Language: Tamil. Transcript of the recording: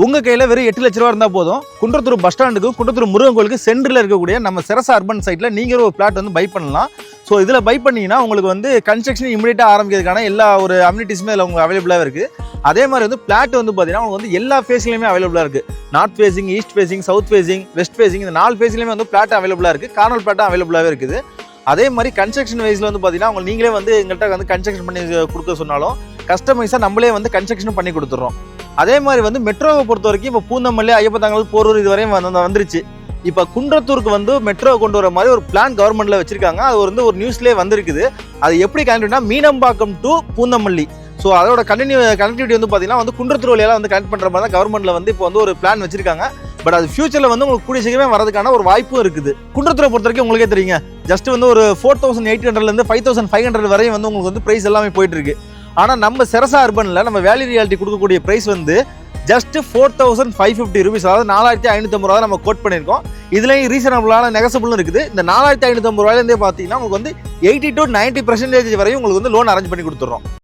உங்கள் கையில் வெறும் 8 லட்ச ரூபா இருந்தால் போதும். குன்றத்தூர் பஸ் ஸ்டாண்டுக்கும் குன்றத்தூர் முருகன் கோயிலுக்கு சென்டரில் இருக்கக்கூடிய நம்ம செரசா அர்பன் சைட்டில் நீங்கள் ஒரு பிளாட் வந்து பை பண்ணலாம். ஸோ இதில் பை பண்ணிங்கன்னா உங்களுக்கு வந்து கன்ஸ்ட்ரக்ஷன் இமீடியட்டாக ஆரம்பிக்கிறதுக்கான எல்லா ஒரு அம்யூனிட்டிஸுமே இதில் உங்களுக்கு அவைலபிளாக இருக்குது. அதே மாதிரி வந்து பிளாட் வந்து பார்த்தீங்கன்னா உங்களுக்கு வந்து எல்லா ஃபேஸ்லையுமே அவைலபிளாக இருக்குது. North facing, east facing, south facing, west facing, இந்த 4 ஃபேஸ்லையுமே வந்து பிளாட் அவைலபிளாக இருக்குது. கார்னர் பிளாட்டும் அவைலபிளாகவே இருக்குது. அதே மாதிரி கன்ஸ்ட்ரக்ஷன் வைஸில் வந்து பார்த்தீங்கன்னா உங்களுக்கு நீங்களே வந்து எங்கள்கிட்ட வந்து கன்ஸ்ட்ரக்ஷன் பண்ணி கொடுக்க சொன்னாலும் கஸ்டமைஸாக நம்மளே வந்து கன்ஸ்ட்ரக்ஷன் பண்ணி கொடுத்துட்றோம். அதே மாதிரி வந்து மெட்ரோவை பொறுத்த வரைக்கும் இப்போ பூந்தமல்லி, ஐயப்பத்தாங்கல், போரூர் இது வரையும் வந்துருச்சு. இப்போ குன்றத்தூருக்கு வந்து மெட்ரோ கொண்டு வர மாதிரி ஒரு பிளான் கவர்மெண்ட்டில் வச்சிருக்காங்க. அது வந்து ஒரு நியூஸ்லேயே வந்திருக்குது. அது எப்படி கனெக்டிவ்னா மீனம்பாக்கம் டு பூந்தமல்லி. ஸோ அதோட கனெக்டிவிட்டி வந்து பார்த்தீங்கன்னா வந்து குன்றத்தூர் வழியெல்லாம் வந்து கனெக்ட் பண்ணுற மாதிரி தான் கவர்மெண்ட்டில் வந்து இப்போ வந்து ஒரு பிளான் வச்சிருக்காங்க. பட் அது ஃபியூச்சரில் வந்து உங்களுக்கு கூடிய சீக்கிரமே வரதுக்கான ஒரு வாய்ப்பும் இருக்குது. குன்றத்தூரை பொறுத்த வரைக்கும் உங்களுக்கே தெரியுங்க, ஜஸ்ட் வந்து ஒரு 4800 5500 வரையும் வந்து உங்களுக்கு வந்து ப்ரைஸ் எல்லாமே போயிட்டு இருக்கு. ஆனால் நம்ம செரசா அர்பனில் நம்ம வேல்யூ ரியாலிட்டி கொடுக்கக்கூடிய ப்ரைஸ் வந்து ஜஸ்ட் 4550 ரூபீஸ், அதாவது 4550 ரூபா நம்ம கோட் பண்ணியிருக்கோம். இதுலேயும் ரீசனபிளான நெகசபிளும் இருக்குது. இந்த 4550 ரூபாயிலேருந்தே பார்த்தீங்கன்னா உங்களுக்கு வந்து 80 to 90% வரையும் உங்களுக்கு வந்து லோன் அரேஞ்ச் பண்ணி கொடுத்துட்றோம்.